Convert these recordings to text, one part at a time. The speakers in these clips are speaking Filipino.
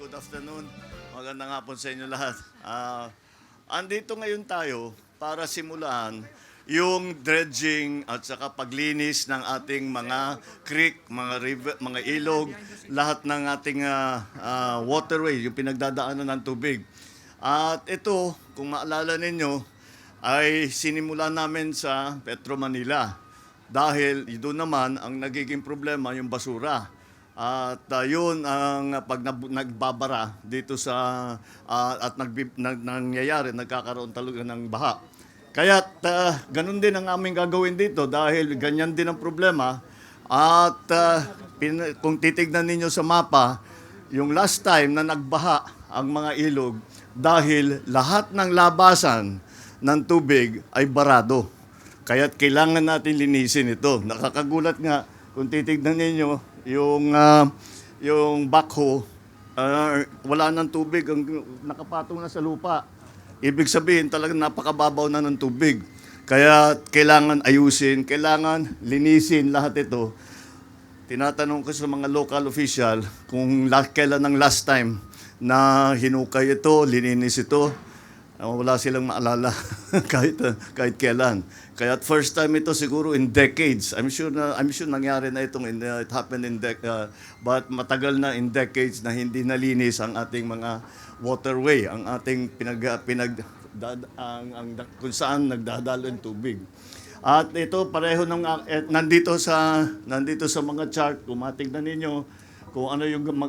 good afternoon. Magandang hapon sa inyo lahat. Andito ngayon tayo para simulan yung dredging at saka paglinis ng ating mga creek, mga river, mga ilog, lahat ng ating waterway, yung pinagdadaanan ng tubig. At ito, kung maalala ninyo, ay sinimulan namin sa Petro Manila. Dahil doon naman ang nagiging problema yung basura. At yun ang pag nagbabara dito sa at nangyayari, nagkakaroon talaga ng baha. Kaya ganun din ang aming gagawin dito dahil ganyan din ang problema. At kung titignan ninyo sa mapa, yung last time na nagbaha ang mga ilog dahil lahat ng labasan ng tubig ay barado. Kaya kailangan natin linisin ito. Nakakagulat nga kung titignan ninyo yung backhoe, wala ng tubig, nakapatong na sa lupa. Ibig sabihin talagang napakababaw na ng tubig. Kaya kailangan ayusin, kailangan linisin lahat ito. Tinatanong ko sa mga local official kung kailan ang last time na hinukay ito, lininis ito. Wala silang maalala kahit kailan. Kaya first time ito siguro in decades. I'm sure nangyari na itong it happened in but matagal na in decades na hindi nalinis ang ating mga waterway, ang ating kung saan nagdadalo yung tubig. At ito pareho nandito sa mga chart, kung matignan ninyo kung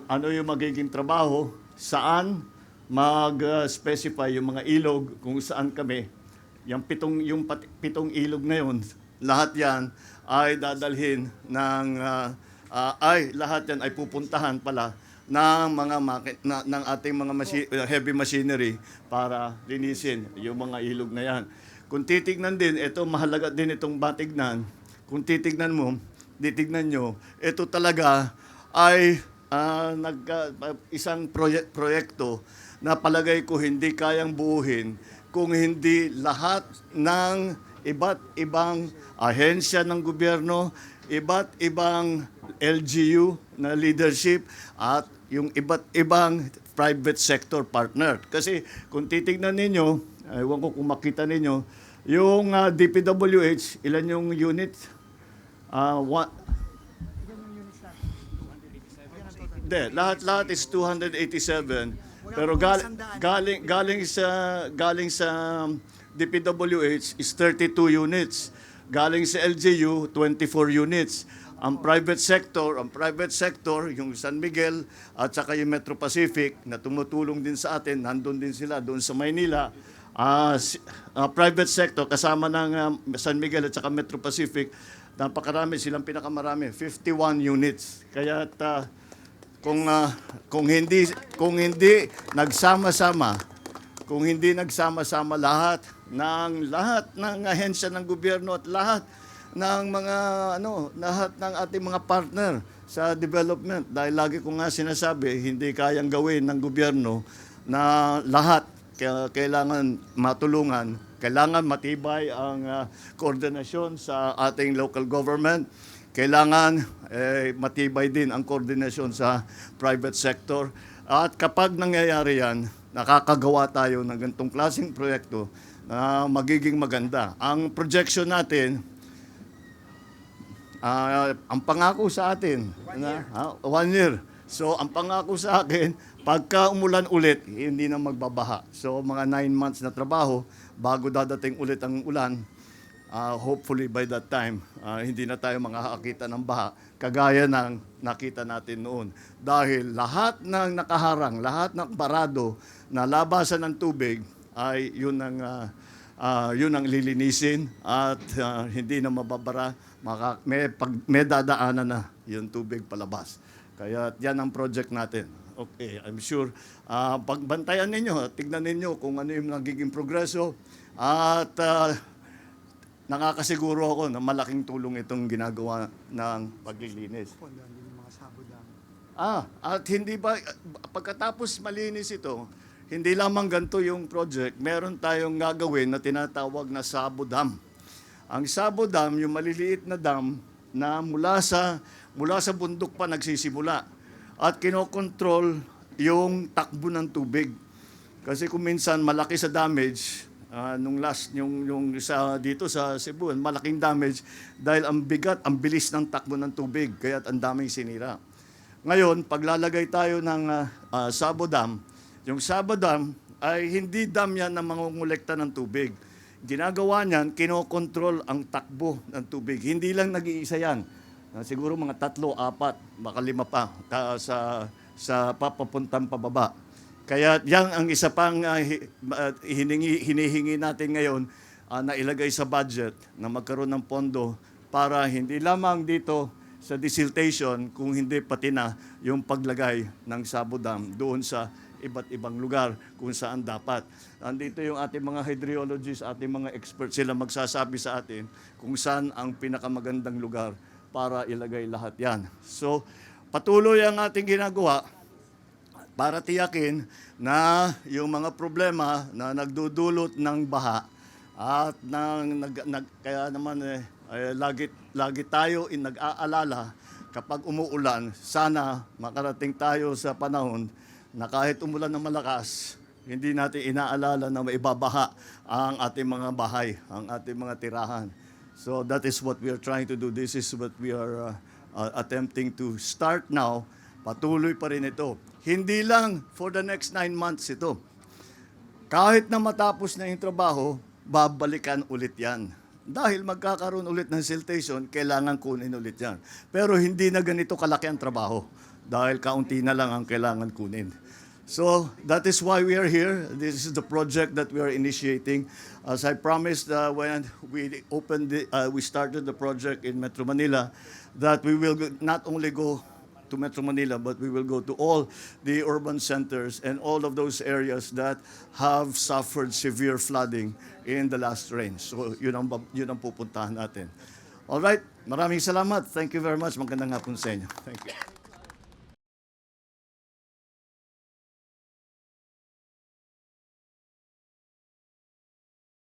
ano yung magiging trabaho, saan mag-specify yung mga ilog kung saan kami. Yung pitong ilog na yun, lahat yan ay dadalhin lahat yan ay pupuntahan pala ng ng ating mga heavy machinery para linisin yung mga ilog na yan. Kung titignan din, ito mahalaga din itong batignan. Kung titignan nyo, ito talaga ay isang proyekto na palagay ko hindi kayang buuhin kung hindi lahat ng iba't ibang ahensya ng gobyerno, iba't ibang LGU na leadership at yung iba't ibang private sector partner. Kasi kung titignan ninyo, ewan ko kung makita ninyo, yung DPWH, ilan yung unit? Lahat is 287. Pero galing sa DPWH is 32 units. Galing sa LGU 24 units. Ang private sector, yung San Miguel at saka yung Metro Pacific na tumutulong din sa atin, nandun din sila doon sa Maynila. Private sector kasama ng San Miguel at saka Metro Pacific, napakarami silang pinakamarami, 51 units. Kaya kung hindi nagsama-sama lahat ng ahensya ng gobyerno at lahat ng ating mga partner sa development, dahil lagi ko nga sinasabi, hindi kayang gawin ng gobyerno na lahat. Kailangan matulungan, kailangan matibay ang koordinasyon sa ating local government. Kailangan matibay din ang koordinasyon sa private sector. At kapag nangyayari yan, nakakagawa tayo ng ganitong klaseng proyekto na magiging maganda. Ang projection natin, ang pangako sa atin, 1 year. So ang pangako sa akin, pagka umulan ulit, hindi na magbabaha. So mga 9 months na trabaho, bago dadating ulit ang ulan, hopefully by that time, hindi na tayo makakakita ng baha, kagaya ng nakita natin noon. Dahil lahat ng nakaharang, lahat ng barado na labasan ng tubig, ay yun ang lilinisin at hindi na mababara, may dadaanan na yung tubig palabas. Kaya yan ang project natin. Okay, I'm sure. Pagbantayan ninyo, tignan ninyo kung ano yung nagiging progreso at nakakasiguro ako na malaking tulong itong ginagawa ng paglilinis. At hindi ba, pagkatapos malinis ito, hindi lamang ganito yung project, meron tayong gagawin na tinatawag na Sabo Dam. Ang Sabo Dam, yung maliliit na dam na mula sa bundok pa nagsisimula at kinokontrol yung takbo ng tubig. Kasi kung minsan malaki sa damage, nung last, yung sa, dito sa Cebu, malaking damage dahil ang bigat, ang bilis ng takbo ng tubig, kaya ang daming sinira. Ngayon, paglalagay tayo ng Sabo Dam, yung Sabo Dam ay hindi dam yan na mangungulekta ng tubig. Ginagawa niyan, kinokontrol ang takbo ng tubig. Hindi lang nag-iisa yan. Siguro mga 3, 4, baka 5 pa sa papapuntang pababa. Kaya yan ang isa pang hinihingi natin ngayon na ilagay sa budget na magkaroon ng pondo para hindi lamang dito sa desiltation, kung hindi pati na yung paglagay ng Sabo Dam doon sa iba't ibang lugar kung saan dapat. Andito yung ating mga hydrologists, ating mga experts, sila magsasabi sa atin kung saan ang pinakamagandang lugar para ilagay lahat yan. So, patuloy ang ating ginagawa para tiyakin na yung mga problema na nagdudulot ng baha at kaya naman lagi tayo nag-aalala kapag umuulan, sana makarating tayo sa panahon na kahit umulan ng malakas, hindi natin inaalala na maibabaha ang ating mga bahay, ang ating mga tirahan. So that is what we are trying to do. This is what we are attempting to start now. Patuloy pa rin ito. Hindi lang for the next 9 months ito. Kahit na matapos na yung trabaho, babalikan ulit yan. Dahil magkakaroon ulit ng siltation, kailangan kunin ulit yan. Pero hindi na ganito kalaki ang trabaho. Dahil kaunti na lang ang kailangan kunin. So that is why we are here. This is the project that we are initiating. As I promised when we started the project in Metro Manila, that we will not only go to Metro Manila, but we will go to all the urban centers and all of those areas that have suffered severe flooding in the last rain. So yun ang pupuntahan natin. All right, maraming salamat. Thank you very much. Magandang hapon sa inyo. Thank you.